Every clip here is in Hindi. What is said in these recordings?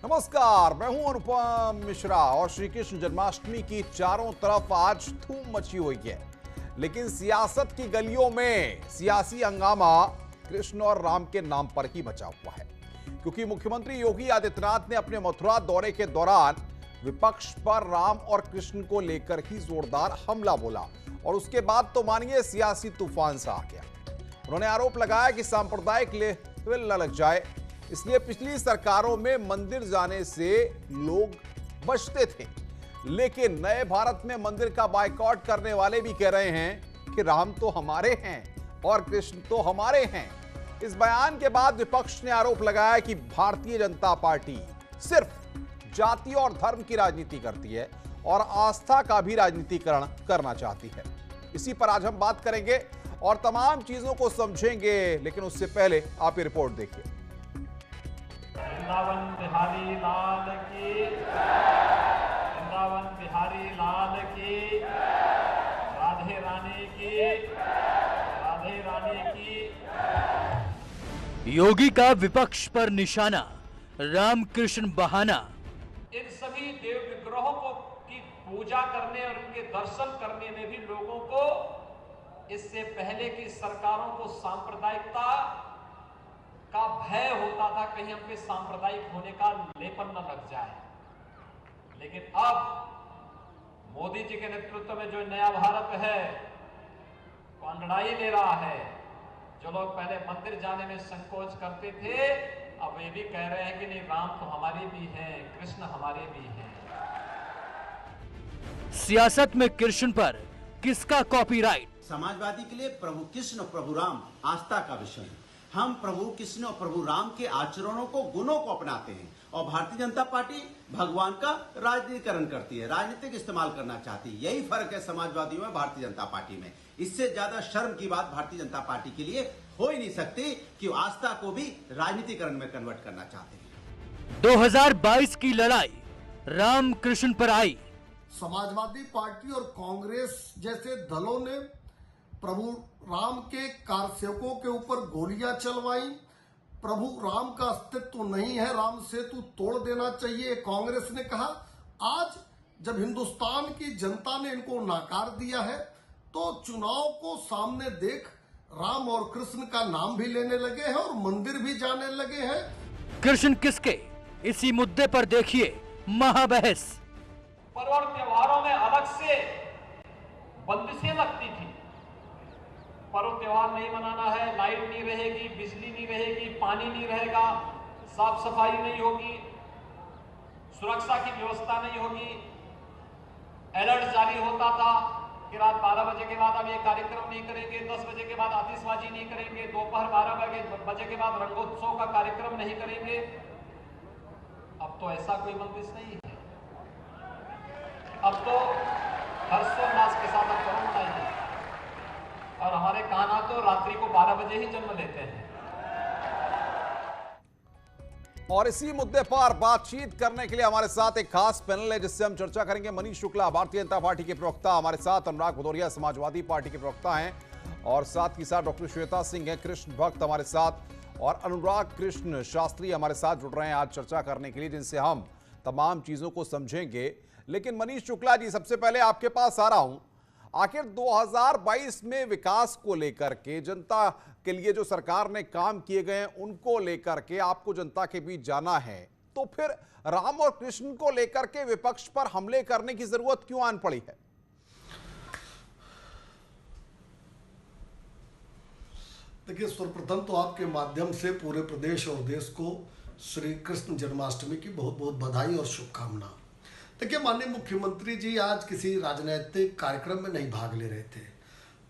नमस्कार, मैं हूं अनुपम मिश्रा और श्री कृष्ण जन्माष्टमी की चारों तरफ आज धूम मची हुई है। लेकिन सियासत की गलियों में सियासी हंगामा कृष्ण और राम के नाम पर ही बचा हुआ है, क्योंकि मुख्यमंत्री योगी आदित्यनाथ ने अपने मथुरा दौरे के दौरान विपक्ष पर राम और कृष्ण को लेकर ही जोरदार हमला बोला और उसके बाद तो मानिए सियासी तूफान सा आ गया। उन्होंने आरोप लगाया कि सांप्रदायिक लेवल न लग जाए, इसलिए पिछली सरकारों में मंदिर जाने से लोग बचते थे, लेकिन नए भारत में मंदिर का बायकॉट करने वाले भी कह रहे हैं कि राम तो हमारे हैं और कृष्ण तो हमारे हैं। इस बयान के बाद विपक्ष ने आरोप लगाया कि भारतीय जनता पार्टी सिर्फ जाति और धर्म की राजनीति करती है और आस्था का भी राजनीतिकरण करना चाहती है। इसी पर आज हम बात करेंगे और तमाम चीजों को समझेंगे, लेकिन उससे पहले आप ये रिपोर्ट देखिए। वृंदावन बिहारी लाल की, वृंदावन बिहारी लाल की, राधे रानी की, राधे रानी की। योगी का विपक्ष पर निशाना, रामकृष्ण बहाना। इन सभी देव विग्रहों को की पूजा करने और उनके दर्शन करने में भी लोगों को इससे पहले की सरकारों को सांप्रदायिकता का भय होता था, कहीं हम पे सांप्रदायिक होने का लेपन न लग जाए। लेकिन अब मोदी जी के नेतृत्व में जो नया भारत है वो अंगड़ाई ले रहा है। जो लोग पहले मंदिर जाने में संकोच करते थे, अब ये भी कह रहे हैं कि नहीं, राम तो हमारे भी हैं, कृष्ण हमारे भी हैं। सियासत में कृष्ण पर किसका कॉपीराइट? समाजवादी के लिए प्रभु कृष्ण प्रभु राम आस्था का विषय है। हम प्रभु कृष्ण और प्रभु राम के आचरणों को, गुणों को अपनाते हैं और भारतीय जनता पार्टी भगवान का राजनीतिकरण करती है, राजनीतिक इस्तेमाल करना चाहती है। यही फर्क है समाजवादियों में भारतीय जनता पार्टी में। इससे ज्यादा शर्म की बात भारतीय जनता पार्टी के लिए हो ही नहीं सकती कि वो आस्था को भी राजनीतिकरण में कन्वर्ट करना चाहते हैं। 2022 की लड़ाई राम कृष्ण पर आई। समाजवादी पार्टी और कांग्रेस जैसे दलों ने प्रभु राम के कारसेवकों के ऊपर गोलियां चलवाई। प्रभु राम का अस्तित्व नहीं है, राम सेतु तोड़ देना चाहिए, कांग्रेस ने कहा। आज जब हिंदुस्तान की जनता ने इनको नकार दिया है तो चुनाव को सामने देख राम और कृष्ण का नाम भी लेने लगे हैं और मंदिर भी जाने लगे हैं। कृष्ण किसके, इसी मुद्दे पर देखिए महाबहस। पर्व और त्योहारों में अलग से बंदिशें लगती थी। पर्व त्योहार नहीं मनाना है, लाइट नहीं रहेगी, बिजली नहीं रहेगी, पानी नहीं रहेगा, साफ सफाई नहीं होगी, सुरक्षा की व्यवस्था नहीं होगी। अलर्ट जारी होता था कि रात 12 बजे के बाद अब ये कार्यक्रम नहीं करेंगे, 10 बजे के बाद आतिशबाजी नहीं करेंगे, दोपहर 12 बजे के बाद रंगोत्सव का कार्यक्रम नहीं करेंगे। अब तो ऐसा कोई बंदिश नहीं है। अब तो हर्षोल्लास के साथ अब पर्व मनाएंगे और हमारे कान्हा तो रात्रि को 12 बजे ही जन्म लेते हैं। और इसी मुद्दे पर बातचीत करने के लिए हमारे साथ एक खास पैनल है जिससे हम चर्चा करेंगे। मनीष शुक्ला भारतीय जनता पार्टी के प्रवक्ता हमारे साथ, अनुराग भदौरिया समाजवादी पार्टी के प्रवक्ता हैं और साथ ही साथ डॉक्टर श्वेता सिंह हैं कृष्ण भक्त हमारे साथ, और अनुराग कृष्ण शास्त्री हमारे साथ जुड़ रहे हैं आज चर्चा करने के लिए, जिनसे हम तमाम चीजों को समझेंगे। लेकिन मनीष शुक्ला जी, सबसे पहले आपके पास आ रहा हूं। आखिर 2022 में विकास को लेकर के, जनता के लिए जो सरकार ने काम किए गए उनको लेकर के आपको जनता के बीच जाना है, तो फिर राम और कृष्ण को लेकर के विपक्ष पर हमले करने की जरूरत क्यों आन पड़ी है? देखिए, सर्वप्रथम तो आपके माध्यम से पूरे प्रदेश और देश को श्री कृष्ण जन्माष्टमी की बहुत बहुत बधाई और शुभकामना। देखिए, माननीय मुख्यमंत्री जी आज किसी राजनीतिक कार्यक्रम में नहीं भाग ले रहे थे,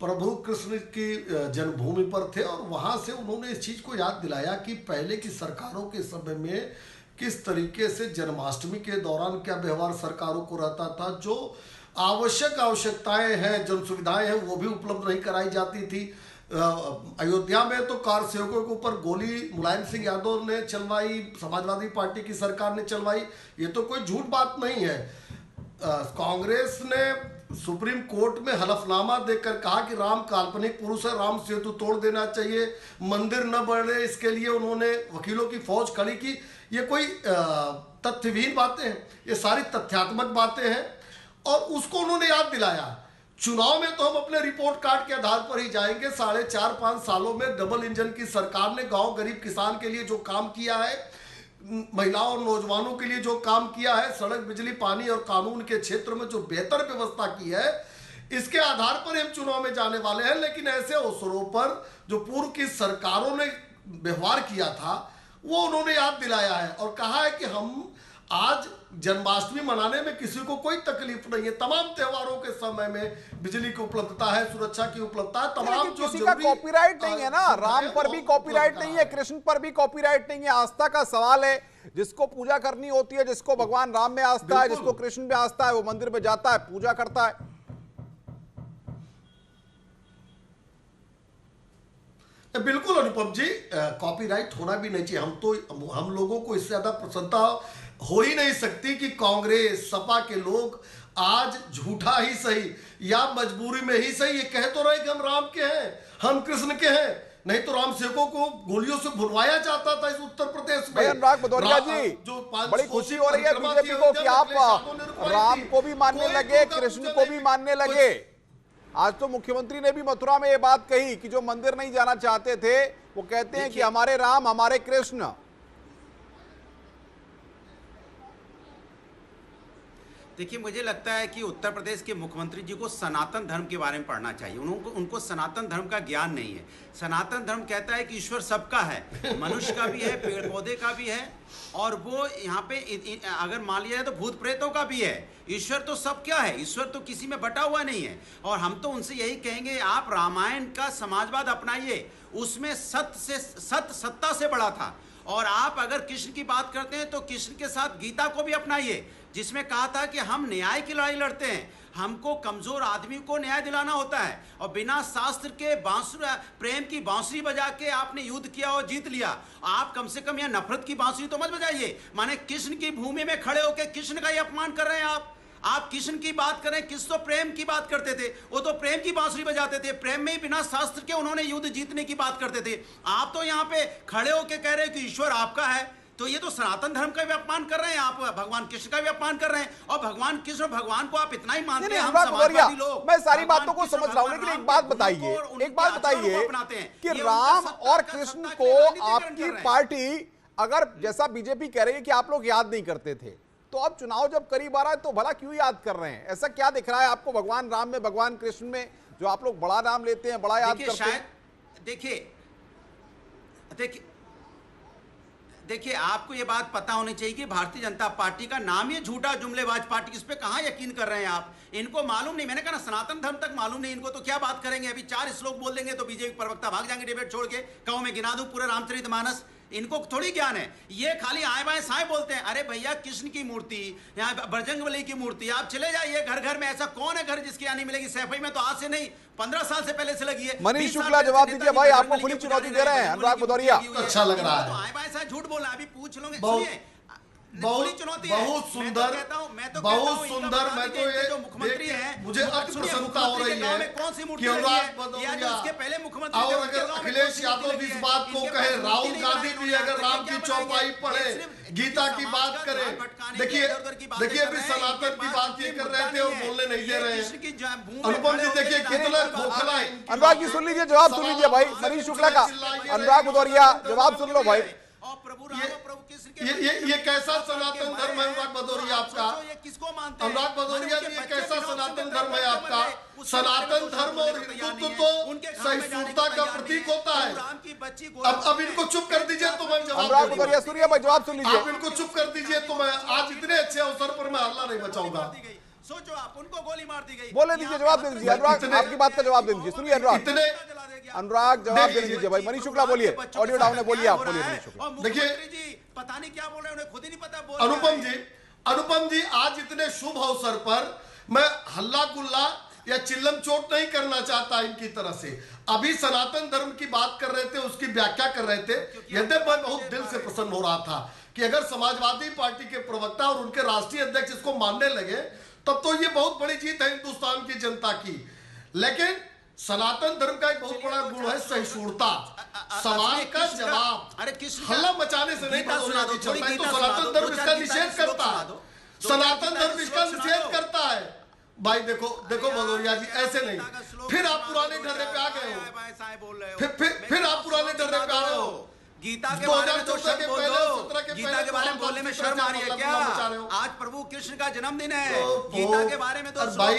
प्रभु कृष्ण की जन्मभूमि पर थे और वहां से उन्होंने इस चीज को याद दिलाया कि पहले की सरकारों के समय में किस तरीके से जन्माष्टमी के दौरान क्या व्यवहार सरकारों को रहता था। जो आवश्यकताएं हैं, जन सुविधाएं हैं, वो भी उपलब्ध नहीं कराई जाती थी। अयोध्या में तो कार सेवकों के ऊपर गोली मुलायम सिंह यादव ने चलवाई, समाजवादी पार्टी की सरकार ने चलवाई। ये तो कोई झूठ बात नहीं है। कांग्रेस ने सुप्रीम कोर्ट में हलफनामा देकर कहा कि राम काल्पनिक पुरुष है, राम सेतु तोड़ देना चाहिए, मंदिर न बढ़े, इसके लिए उन्होंने वकीलों की फौज खड़ी की। ये कोई तथ्यहीन बातें हैं, ये सारी तथ्यात्मक बातें हैं और उसको उन्होंने याद दिलाया। चुनाव में तो हम अपने रिपोर्ट कार्ड के आधार पर ही जाएंगे। 4.5-5 सालों में डबल इंजन की सरकार ने गांव गरीब किसान के लिए जो काम किया है, महिलाओं और नौजवानों के लिए जो काम किया है, सड़क बिजली पानी और कानून के क्षेत्र में जो बेहतर व्यवस्था की है, इसके आधार पर हम चुनाव में जाने वाले हैं। लेकिन ऐसे अवसरों पर जो पूर्व की सरकारों ने व्यवहार किया था वो उन्होंने याद दिलाया है और कहा है कि हम आज जन्माष्टमी मनाने में किसी को कोई तकलीफ नहीं है। तमाम त्योहारों के समय में बिजली की उपलब्धता है, सुरक्षा की उपलब्धता है, तमाम जो किसी का कॉपीराइट नहीं है ना, राम पर भी कॉपीराइट नहीं है, कृष्ण पर भी कॉपीराइट नहीं है। आस्था का सवाल है, जिसको पूजा करनी होती है, जिसको भगवान राम में आस्था है, जिसको कृष्ण में आस्था है, वो मंदिर में जाता है, पूजा करता है। बिल्कुल अनुपम जी, कॉपीराइट होना भी नहीं चाहिए। हम लोगों को इससे ज्यादा प्रसन्नता हो ही नहीं सकती कि कांग्रेस सपा के लोग आज झूठा ही सही या मजबूरी में ही सही ये कह तो रहे कि हम राम के हैं, हम कृष्ण के हैं। नहीं तो राम सेवकों को गोलियों से भुनवाया जाता था इस उत्तर प्रदेश में। अनुराग भदौरिया जी, बड़ी खुशी हो रही है बीजेपी को कि आप राम को भी मानने लगे, कृष्ण को भी मानने लगे। आज तो मुख्यमंत्री ने भी मथुरा में ये बात कही कि जो मंदिर नहीं जाना चाहते थे वो कहते हैं कि हमारे राम हमारे कृष्ण। देखिए, मुझे लगता है कि उत्तर प्रदेश के मुख्यमंत्री जी को सनातन धर्म के बारे में पढ़ना चाहिए। उनको सनातन धर्म का ज्ञान नहीं है। सनातन धर्म कहता है कि ईश्वर सबका है, मनुष्य का भी है, पेड़ पौधे का भी है, और वो यहाँ पे अगर मान लिया जाए तो भूत प्रेतों का भी है। ईश्वर तो सब क्या है, ईश्वर तो किसी में बटा हुआ नहीं है। और हम तो उनसे यही कहेंगे, आप रामायण का समाजवाद अपनाइए, उसमें सत्य सत्ता से बड़ा था। और आप अगर कृष्ण की बात करते हैं तो कृष्ण के साथ गीता को भी अपनाइए, जिसमें कहा था कि हम न्याय की लड़ाई लड़ते हैं, हमको कमजोर आदमी को न्याय दिलाना होता है। और बिना शास्त्र के प्रेम की बांसुरी बजा के आपने युद्ध किया और जीत लिया। आप कम से कम यह नफरत की बांसुरी तो मत बजाइए। माने कृष्ण की भूमि में खड़े होकर कृष्ण का ही अपमान कर रहे हैं आप कृष्ण की बात करें, कृष्ण तो प्रेम की बात करते थे, वो तो प्रेम की बांसुरी बजाते थे, प्रेम में ही बिना शास्त्र के उन्होंने युद्ध जीतने की बात करते थे। आप तो यहाँ पे खड़े होके कह रहे हैं कि ईश्वर आपका है, तो ये तो सनातन धर्म का भी अपमान कर रहे हैं आप, भगवान कृष्ण का भी अपमान कर रहे हैं। और भगवान कृष्ण भगवान को आप इतना ही मानते हैं, हम समाजवादी लोग। मैं सारी बातों को समझ रहा हूं, लेकिन एक बात बताइए कि राम और कृष्ण को आपकी पार्टी, अगर जैसा बीजेपी कह रही है कि आप लोग याद नहीं करते थे, तो अब चुनाव जब करीब आ रहा है तो भला क्यों याद कर रहे हैं? ऐसा क्या दिख रहा है आपको भगवान राम में, भगवान कृष्ण में, जो आप लोग बड़ा नाम लेते हैं, बड़ा याद करते हैं? देखिए, आपको ये बात पता होनी चाहिए कि भारतीय जनता पार्टी का नाम ही झूठा जुमलेबाज पार्टी, इस पे कहां यकीन कर रहे हैं आप? इनको मालूम नहीं, मैंने कहा ना सनातन धर्म तक मालूम नहीं इनको, तो क्या बात करेंगे? अभी 4 श्लोक बोल देंगे तो बीजेपी प्रवक्ता भाग जाएंगे डिबेट छोड़ के, कहूं मैं गिना दूं पूरा रामचरितमानस। इनको थोड़ी ज्ञान है, ये खाली आए बाएं साए बोलते हैं। अरे भैया, कृष्ण की मूर्ति, यहाँ बजरंगबली की मूर्ति, आप चले जाइए घर घर में, ऐसा कौन है घर जिसकी यहाँ नहीं मिलेगी? सैफई में तो आज से नहीं 15 साल से पहले से लगी है। मनीष शुक्ला जवाब दीजिए भाई, आपको खुली चुनौती दे रहे हैं अनुराग भदौरिया। अच्छा लग रहा है, आए बाएं साए झूठ बोलना, अभी पूछ लोगे। बहुत सुंदर, बहुत सुंदर। मैं तो ये जो मुख्यमंत्री हैं, मुझे अति प्रसन्नता हो रही है कौन सी मूर्ति कि अनुराग भदौरिया उसके पहले मुख्यमंत्री, और अगर अखिलेश यादव भी इस बात को कहे, राहुल गांधी भी अगर राम की चौपाई पढ़े, गीता की बात करें, देखिए अभी सनातन की बात ये कर रहे थे और बोलने नहीं दे रहे हैं। अनुपम जी देखिए कितना खोखला है। अनुराग जी सुन लीजिए, जवाब सुन लीजिए भाई मनीष शुक्ला का। अनुराग भदौरिया जवाब सुन लो भाई। ये कैसा सनातन धर्म है अनुराग भदौरिया आपका? अनुराग भदौरिया जी, ये कैसा सनातन धर्म है आपका? सनातन धर्म और हिंदुत्व तो सहिष्णुता का प्रतीक होता है। अब इनको चुप कर दीजिए तो मैं जवाब। अनुराग भदौरिया सुनिए भाई, जवाब सुन लीजिए। आप इनको चुप कर दीजिए तो मैं आज इतने अच्छे अवसर पर मैं हल्ला नहीं बचाऊंगा। सोचो आप, उनको गोली मार दी गई। बोले दीजिए, जवाब दे दीजिए अनुराग, आपकी बात का जवाब दे दीजिए। सुनिए अनुराग, अनुराग जवाब दे दीजिए भाई। मनीष शुक्ला बोलिए, ऑडियो डाउन है, बोलिए आप, बोलिए मनीष शुक्ला। देखिए पता नहीं क्या बोल रहे हैं, उन्हें खुद ही नहीं पता। अनुपम जी आज इतने शुभ अवसर पर मैं हल्ला गुल्ला या चिल्लम चोट नहीं करना चाहता इनकी तरह से। अभी सनातन धर्म की बात कर रहे थे, उसकी व्याख्या कर रहे थे। यद्यपि मैं बहुत दिल से प्रसन्न हो रहा था कि अगर समाजवादी पार्टी के प्रवक्ता और उनके राष्ट्रीय अध्यक्ष इसको मानने लगे तब तो ये बहुत बड़ी जीत है हिंदुस्तान की जनता की। लेकिन सनातन धर्म का एक बहुत बड़ा गुण है सहिष्णुता। सवाल का जवाब हल्ला मचाने से नहीं भदौरिया जी चलता है। तो सनातन धर्म इसका निषेध करता है, सनातन धर्म इसका निषेध करता है। भाई देखो देखो भदौरिया जी, ऐसे नहीं। फिर आप पुराने ढर्रे पे आ गए हो, फिर आप पुराने ढर्रे पे आ रहे हो। गीता के बारे में तो शब्द बोल दो। गीता के बारे में बोलने में शर्म आ रही है क्या? आज प्रभु कृष्ण का जन्मदिन है, गीता के बारे में तो भाई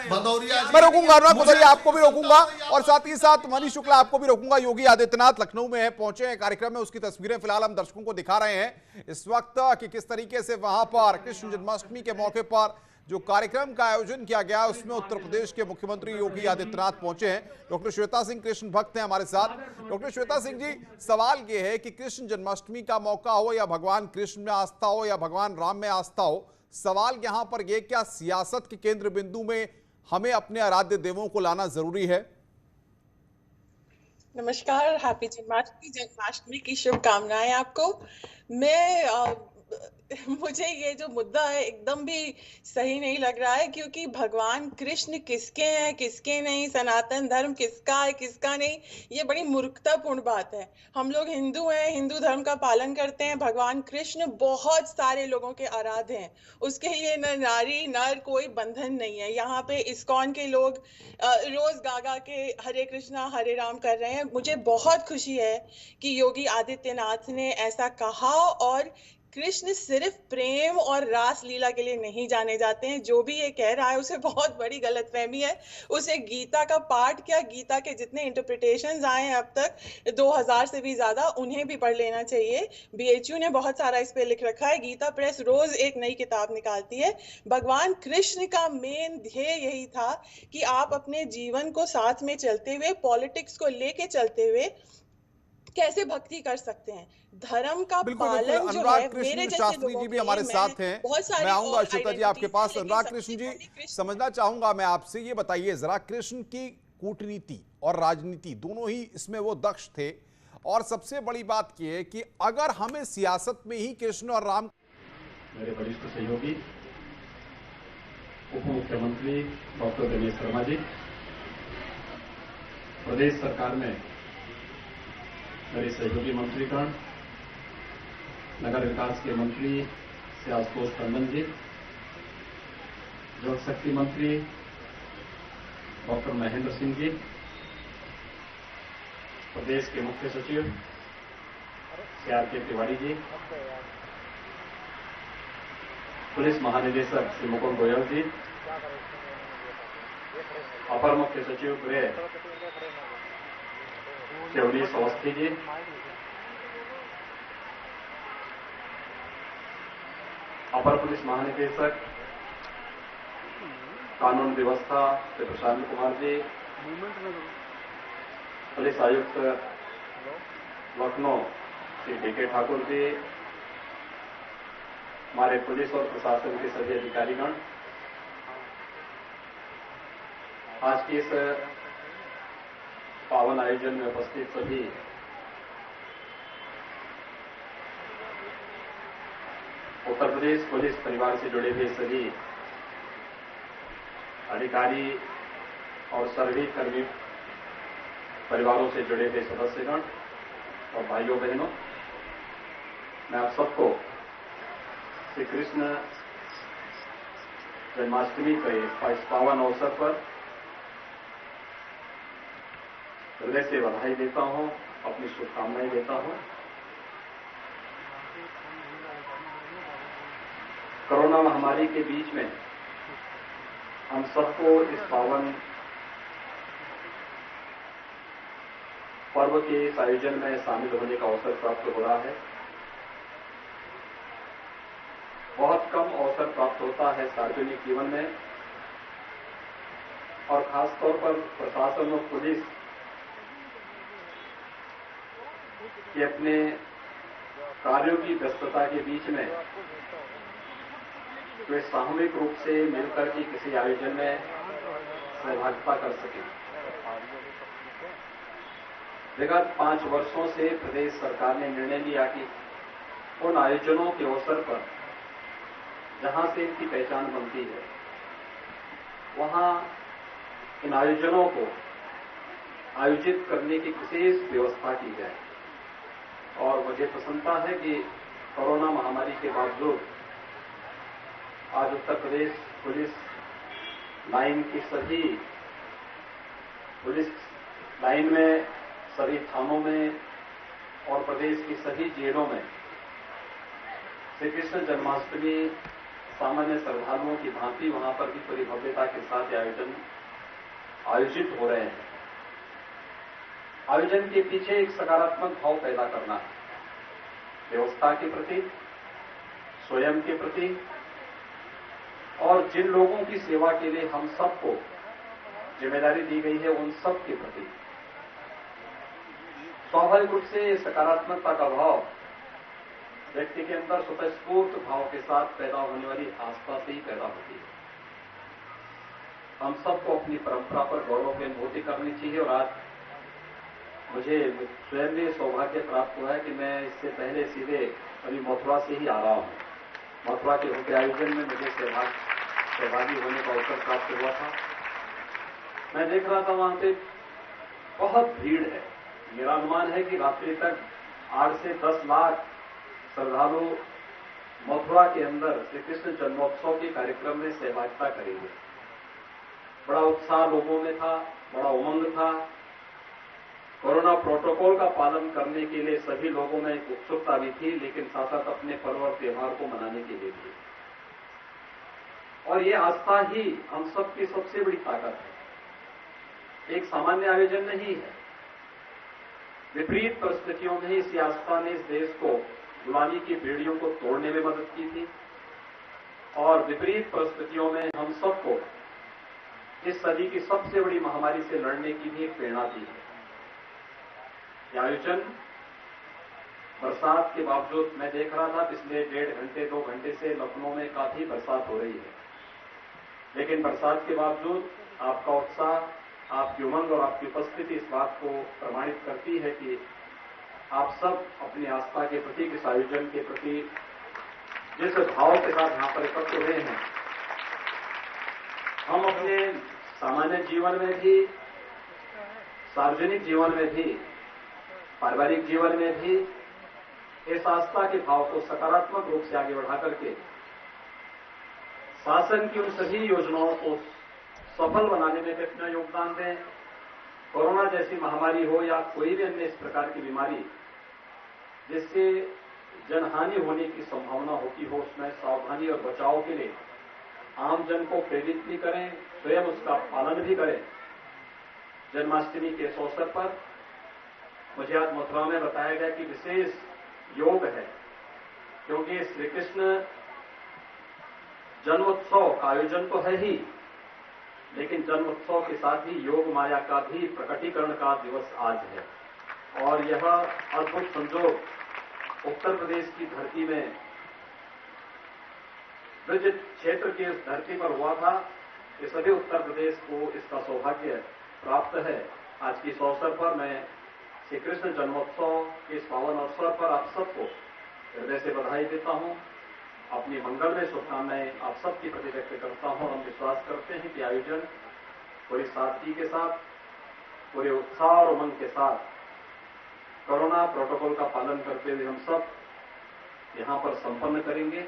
भदौरिया मैं रोकूंगा, अनुराग भदौरिया आपको भी रोकूंगा और साथ ही साथ मनीष शुक्ला आपको भी रोकूंगा। योगी आदित्यनाथ लखनऊ में है, पहुंचे हैं कार्यक्रम में, उसकी तस्वीरें फिलहाल हम दर्शकों को दिखा रहे हैं इस वक्त कि किस तरीके से वहां पर कृष्ण जन्माष्टमी के मौके पर जो कार्यक्रम का आयोजन किया गया उसमें उत्तर प्रदेश के मुख्यमंत्री योगी आदित्यनाथ पहुंचे हैं। डॉक्टर श्वेता सिंह कृष्ण भक्त हैं हमारे साथ। डॉक्टर श्वेता सिंह जी, सवाल यह है कि कृष्ण जन्माष्टमी का मौका हो या भगवान कृष्ण में आस्था हो या भगवान राम में आस्था हो, सवाल यहां पर यह क्या सियासत के केंद्र बिंदु में हमें अपने आराध्य देवों को लाना जरूरी है? नमस्कार, हैप्पी जन्माष्टमी की शुभकामनाएं आपको। मैं मुझे ये जो मुद्दा है एकदम भी सही नहीं लग रहा है, क्योंकि भगवान कृष्ण किसके हैं किसके नहीं, सनातन धर्म किसका है किसका नहीं, ये बड़ी मूर्खतापूर्ण बात है। हम लोग हिंदू हैं, हिंदू धर्म का पालन करते हैं। भगवान कृष्ण बहुत सारे लोगों के आराध्य हैं, उसके लिए न नारी नर कोई बंधन नहीं है। यहाँ पे इस्कॉन के लोग रोज गागा के हरे कृष्णा हरे राम कर रहे हैं। मुझे बहुत खुशी है कि योगी आदित्यनाथ ने ऐसा कहा। और कृष्ण सिर्फ प्रेम और रास लीला के लिए नहीं जाने जाते हैं। जो भी ये कह रहा है उसे बहुत बड़ी गलतफहमी है। उसे गीता का पाठ क्या, गीता के जितने इंटरप्रिटेशंस आए हैं अब तक 2000 से भी ज्यादा, उन्हें भी पढ़ लेना चाहिए। BHU ने बहुत सारा इस पे लिख रखा है। गीता प्रेस रोज एक नई किताब निकालती है। भगवान कृष्ण का मेन ध्येय यही था कि आप अपने जीवन को साथ में चलते हुए, पॉलिटिक्स को लेके चलते हुए कैसे भक्ति कर सकते हैं। धर्म का पालन जो है, मेरे जैसे शास्त्री जी भी हमारे साथ हैं। मैं आऊंगा श्वेता जी आपके पास। अनुराग कृष्ण जी, समझना चाहूंगा मैं आपसे, ये बताइए जरा, कृष्ण की कूटनीति और राजनीति दोनों ही इसमें वो दक्ष थे। और सबसे बड़ी बात यह है कि अगर हमें सियासत में ही कृष्ण और राम, मेरे वरिष्ठ सहयोगी उप मुख्यमंत्री डॉक्टर दिनेश शर्मा जी, प्रदेश सरकार में मेरे सहयोगी मंत्रीगण, नगर विकास के मंत्री श्री आशुतोष टंडन जी, जल शक्ति मंत्री डॉक्टर महेंद्र सिंह जी, प्रदेश के मुख्य सचिव श्री आर के तिवारी जी, पुलिस महानिदेशक श्री मुकुल गोयल जी, अपर मुख्य सचिव गृह श्री अवनीश अवस्थी जी, अपर पुलिस महानिदेशक कानून व्यवस्था श्री प्रशांत कुमार जी, पुलिस आयुक्त लखनऊ श्री DK ठाकुर जी, हमारे पुलिस और प्रशासन के सभी अधिकारीगण, आज की इस पावन आयोजन में उपस्थित सभी उत्तर प्रदेश पुलिस परिवार से जुड़े हुए सभी अधिकारी और सर्वी कर्मी परिवारों से जुड़े हुए सदस्यगण और भाइयों बहनों, मैं आप सबको श्री कृष्ण जन्माष्टमी के इस पावन अवसर पर हृदय से बधाई देता हूं, अपनी शुभकामनाएं देता हूं। कोरोना महामारी के बीच में हम सबको इस पावन पर्व के इस आयोजन में शामिल होने का अवसर प्राप्त हो रहा है। बहुत कम अवसर प्राप्त होता है सार्वजनिक जीवन में, और खासतौर पर प्रशासन और पुलिस कि अपने कार्यों की व्यस्तता के बीच में वे सामूहिक रूप से मिलकर के किसी आयोजन में सहभागिता कर सकें। विगत 5 वर्षों से प्रदेश सरकार ने निर्णय लिया कि उन आयोजनों के अवसर पर जहां से इनकी पहचान बनती है, वहां इन आयोजनों को आयोजित करने की विशेष व्यवस्था की जाए। और मुझे प्रसन्नता है कि कोरोना महामारी के बावजूद आज उत्तर प्रदेश पुलिस लाइन की सभी पुलिस लाइन में, सभी थानों में और प्रदेश की सभी जेलों में श्री कृष्ण जन्माष्टमी सामान्य श्रद्धालुओं की भांति वहां पर भी पूरी भव्यता के साथ आयोजन आयोजित हो रहे हैं। आयोजन के पीछे एक सकारात्मक भाव पैदा करना है, व्यवस्था के प्रति, स्वयं के प्रति, और जिन लोगों की सेवा के लिए हम सबको जिम्मेदारी दी गई है उन सब के प्रति। स्वाभाविक रूप से सकारात्मकता का भाव व्यक्ति के अंदर स्वतःस्फूर्त भाव के साथ पैदा होने वाली आस्था से ही पैदा होती है। हम सबको अपनी परंपरा पर गौरव की अनुभूति करनी चाहिए। और आज मुझे स्वयं भी सौभाग्य प्राप्त हुआ है कि मैं इससे पहले सीधे अभी मथुरा से ही आ रहा हूं। मथुरा के उनके आयोजन में मुझे सहभागी होने का अवसर प्राप्त हुआ था। मैं देख रहा था वहां पे बहुत भीड़ है। मेरा अनुमान है कि रात्रि तक 8 से 10 लाख श्रद्धालु मथुरा के अंदर श्री कृष्ण जन्मोत्सव के कार्यक्रम में सहभागिता करेंगे। बड़ा उत्साह लोगों में था, बड़ा उमंग था। कोरोना प्रोटोकॉल का पालन करने के लिए सभी लोगों में एक उत्सुकता भी थी, लेकिन साथ साथ अपने पर्व और त्योहार को मनाने के लिए भी। और ये आस्था ही हम सबकी सबसे बड़ी ताकत है, एक सामान्य आयोजन नहीं है। विपरीत परिस्थितियों में इस आस्था ने इस देश को गुलामी की बेड़ियों को तोड़ने में मदद की थी और विपरीत परिस्थितियों में हम सबको इस सदी की सबसे बड़ी महामारी से लड़ने की भी एक प्रेरणा दी है। यह आयोजन बरसात के बावजूद, मैं देख रहा था पिछले 1.5 घंटे 2 घंटे से लखनऊ में काफी बरसात हो रही है, लेकिन बरसात के बावजूद आपका उत्साह, आपकी उमंग और आपकी उपस्थिति इस बात को प्रमाणित करती है कि आप सब अपनी आस्था के प्रति, इस आयोजन के प्रति जिस भाव के साथ यहां पर एकत्र हुए हैं, हम अपने सामान्य जीवन में भी, सार्वजनिक जीवन में भी, पारिवारिक जीवन में भी इस आस्था के भाव को सकारात्मक रूप से आगे बढ़ा करके शासन की उन सभी योजनाओं को सफल बनाने में भी अपना योगदान दें। कोरोना जैसी महामारी हो या कोई भी अन्य इस प्रकार की बीमारी जिससे जनहानि होने की संभावना होती हो, उसमें सावधानी और बचाव के लिए आम जन को प्रेरित भी करें, स्वयं उसका पालन भी करें। जन्माष्टमी के इस अवसर पर मुझे आज मथुरा में बताया गया कि विशेष योग है, क्योंकि श्री कृष्ण जन्मोत्सव का आयोजन तो है ही, लेकिन जन्मोत्सव के साथ ही योग माया का भी प्रकटीकरण का दिवस आज है। और यह अद्भुत संजोग उत्तर प्रदेश की धरती में, ब्रज क्षेत्र की इस धरती पर हुआ था। ये सभी उत्तर प्रदेश को इसका सौभाग्य प्राप्त है। आज के इस अवसर पर मैं श्री कृष्ण जन्मोत्सव के इस पावन अवसर पर आप सबको हृदय से बधाई देता हूं, अपनी मंगलमय शुभकामनाएं आप सबके प्रति व्यक्त करता हूं। हम विश्वास करते हैं कि आयोजन पूरी सादगी के साथ, पूरे उत्साह और उमंग के साथ, कोरोना प्रोटोकॉल का पालन करते हुए हम सब यहां पर संपन्न करेंगे।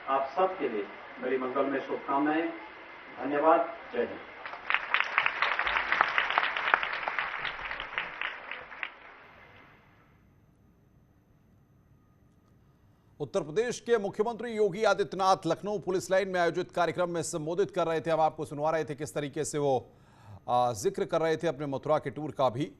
आप सबके लिए मेरी मंगलमय शुभकामनाएं। धन्यवाद। जय हिंद। उत्तर प्रदेश के मुख्यमंत्री योगी आदित्यनाथ लखनऊ पुलिस लाइन में आयोजित कार्यक्रम में संबोधित कर रहे थे। हम आपको सुनवा रहे थे किस तरीके से वो जिक्र कर रहे थे अपने मथुरा के टूर का भी।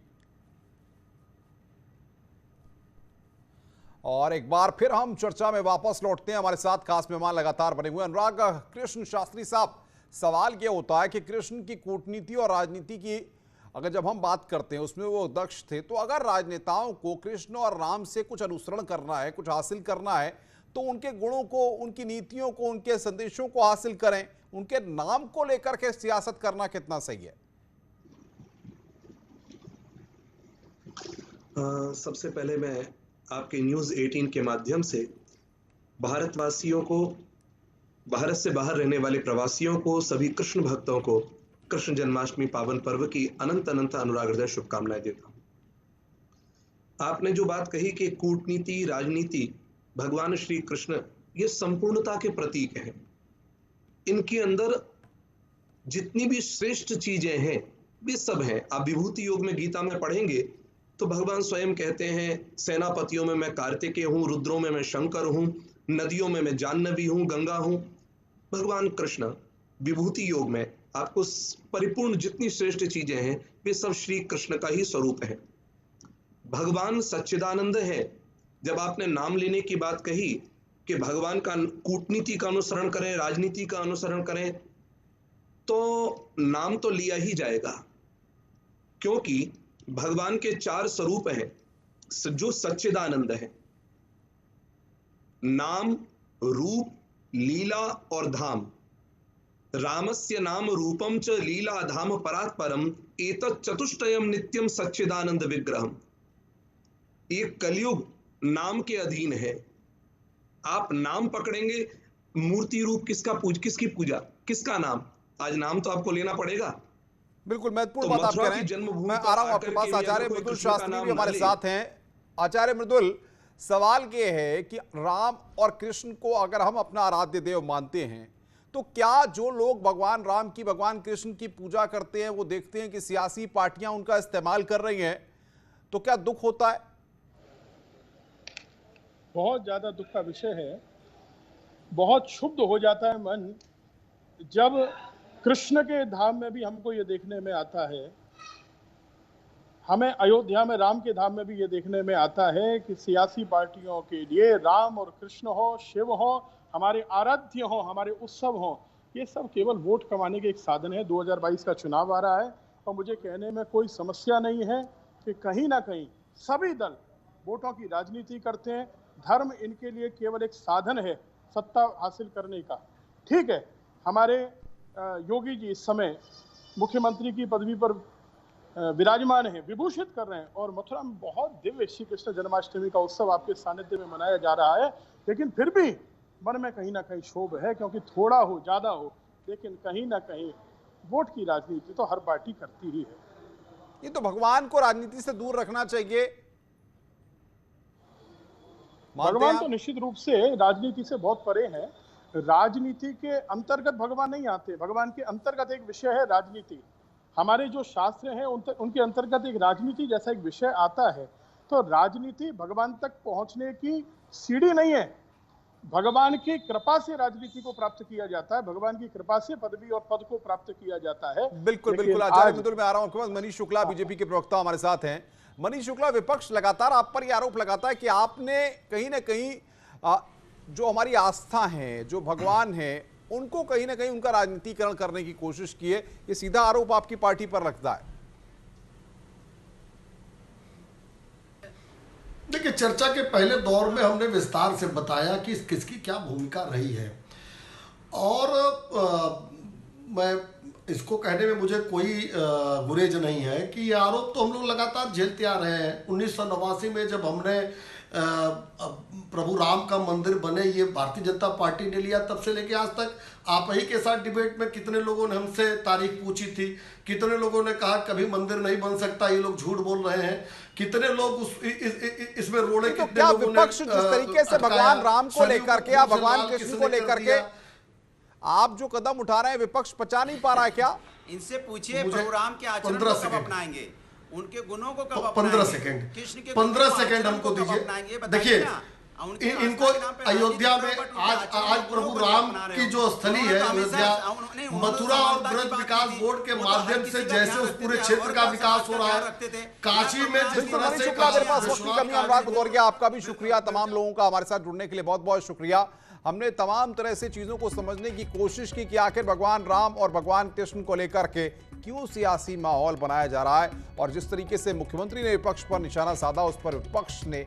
और एक बार फिर हम चर्चा में वापस लौटते हैं। हमारे साथ खास मेहमान लगातार बने हुए अनुराग कृष्ण शास्त्री साहब, सवाल यह होता है कि कृष्ण की कूटनीति और राजनीति की अगर जब हम बात करते हैं उसमें वो दक्ष थे, तो अगर राजनेताओं को कृष्ण और राम से कुछ अनुसरण करना है, कुछ हासिल करना है, तो उनके गुणों को, उनकी नीतियों को, उनके संदेशों को हासिल करें। उनके नाम को लेकर के सियासत करना कितना सही है? सबसे पहले मैं आपके न्यूज़ 18 के माध्यम से भारतवासियों को भारत से बाहर रहने वाले प्रवासियों को, सभी कृष्ण भक्तों को कृष्ण जन्माष्टमी पावन पर्व की अनंत अनंत अनुराग हृदय शुभकामनाएं देता हूं। आपने जो बात कही कि कूटनीति, राजनीति, भगवान श्री कृष्ण ये संपूर्णता के प्रतीक हैं। इनके अंदर जितनी भी श्रेष्ठ चीजें हैं वे सब हैं। आप विभूति योग में, गीता में पढ़ेंगे तो भगवान स्वयं कहते हैं, सेनापतियों में मैं कार्तिकेय हूं, रुद्रों में मैं शंकर हूं, नदियों में मैं जाह्नवी हूं, गंगा हूं। भगवान कृष्ण विभूति योग में आपको परिपूर्ण जितनी श्रेष्ठ चीजें हैं वे सब श्री कृष्ण का ही स्वरूप है। भगवान सच्चिदानंद है। जब आपने नाम लेने की बात कही कि भगवान का कूटनीति का अनुसरण करें, राजनीति का अनुसरण करें, तो नाम तो लिया ही जाएगा, क्योंकि भगवान के 4 स्वरूप हैं जो सच्चिदानंद है। नाम, रूप, लीला और धाम। रामस्य नाम रूपम च लीला धाम परात् परम एतत् चतुष्टयम नित्यम सच्चिदानंद विग्रहम। ये कलयुग नाम के अधीन है। आप नाम पकड़ेंगे, मूर्ति रूप किसकी पूजा, किसका नाम? आज नाम तो आपको लेना पड़ेगा। बिल्कुल महत्वपूर्ण बात आप कह रहे हैं। मैं आ रहा हूं आपके पास। आचार्य मृदुल शास्त्री भी हमारे साथ हैं। आचार्य मृदुल, सवाल ये है कि राम और कृष्ण को अगर हम अपना आराध्य देव मानते हैं तो क्या जो लोग भगवान राम की, भगवान कृष्ण की पूजा करते हैं वो देखते हैं कि सियासी पार्टियां उनका इस्तेमाल कर रही हैं, तो क्या दुख होता है? बहुत ज्यादा दुख का विषय है। बहुत क्षुब्ध हो जाता है मन जब कृष्ण के धाम में भी हमको ये देखने में आता है, हमें अयोध्या में राम के धाम में भी ये देखने में आता है कि सियासी पार्टियों के लिए राम और कृष्ण हो, शिव हो, हमारे आराध्य हो, हमारे उत्सव हो, ये सब केवल वोट कमाने के एक साधन है। 2022 का चुनाव आ रहा है और मुझे कहने में कोई समस्या नहीं है कि कहीं ना कहीं सभी दल वोटों की राजनीति करते हैं। धर्म इनके लिए केवल एक साधन है सत्ता हासिल करने का। ठीक है, हमारे योगी जी इस समय मुख्यमंत्री की पदवी पर विराजमान है, विभूषित कर रहे हैं, और मथुरा में बहुत दिव्य श्री कृष्ण जन्माष्टमी का उत्सव आपके सानिध्य में मनाया जा रहा है। लेकिन फिर भी मन में कहीं ना कहीं क्षोभ है, क्योंकि थोड़ा हो ज्यादा हो, लेकिन कहीं ना कहीं वोट की राजनीति तो हर पार्टी करती ही है। ये तो भगवान को राजनीति से दूर रखना चाहिए। भगवान तो निश्चित रूप से राजनीति से बहुत परे है। राजनीति के अंतर्गत भगवान नहीं आते। भगवान के अंतर्गत एक विषय है राजनीति। हमारे जो शास्त्र हैं उनके अंतर्गत एक राजनीति जैसा एक विषय आता है। तो राजनीति भगवान तक पहुंचने की सीढ़ी नहीं है। भगवान की कृपा से राजनीति को प्राप्त किया जाता है, भगवान की कृपा से पदवी और पद को प्राप्त किया जाता है। बिल्कुल बिल्कुल। आचार्य मृदुल, मैं आ रहा हूं। मनीष शुक्ला बीजेपी के प्रवक्ता हमारे साथ हैं। मनीष शुक्ला, विपक्ष लगातार आप पर यह आरोप लगाता है कि आपने कहीं ना कहीं जो हमारी आस्था है, जो भगवान है, उनको कहीं ना कहीं उनका राजनीतिकरण करने की कोशिश की है। ये सीधा आरोप आपकी पार्टी पर लगता है। देखिए, चर्चा के पहले दौर में हमने विस्तार से बताया कि किसकी क्या भूमिका रही है, और मैं इसको कहने में मुझे कोई गुरेज नहीं है कि ये आरोप तो हम लोग लगातार झेलते आ रहे हैं। 1989 में जब हमने प्रभु राम का मंदिर बने ये भारतीय जनता पार्टी ने लिया, तब से लेके आज तक आप ही के साथ डिबेट में कितने लोगों ने हमसे तारीख पूछी थी, कितने लोगों ने कहा कभी मंदिर नहीं बन सकता, ये लोग झूठ बोल रहे हैं, कितने लोग इसमें रोड़े, तो कितने क्या लोगों विपक्ष ने जिस तरीके से भगवान राम को लेकर के या भगवान कृष्ण को लेकर के आप जो कदम उठा रहे हैं, विपक्ष पचा नहीं पा रहा है क्या? इनसे पूछिए प्रभु राम के आचरण को कब अपनाएंगे, उनके गुणों को कब 15 सेकंड, कृष्ण के 15 सेकंड हमको दीजिए। देखिए, इनको अयोध्या में आज प्रभु राम की जो स्थली है अयोध्या, मथुरा और ब्रज विकास बोर्ड के माध्यम से जैसे उस पूरे क्षेत्र का विकास हो रहा है, काशी में जिस तरह से अनुराग भदौरिया, आपका भी शुक्रिया। तमाम लोगों का हमारे साथ जुड़ने के लिए बहुत बहुत शुक्रिया। हमने तमाम तरह से चीजों को समझने की कोशिश की कि आखिर भगवान राम और भगवान कृष्ण को लेकर के क्यों सियासी माहौल बनाया जा रहा है, और जिस तरीके से मुख्यमंत्री ने विपक्ष पर निशाना साधा, उस पर विपक्ष ने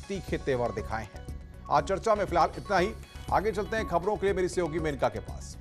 तीखे तेवर दिखाए हैं। आज चर्चा में फिलहाल इतना ही। आगे चलते हैं खबरों के लिए मेरी सहयोगी मेनका के पास।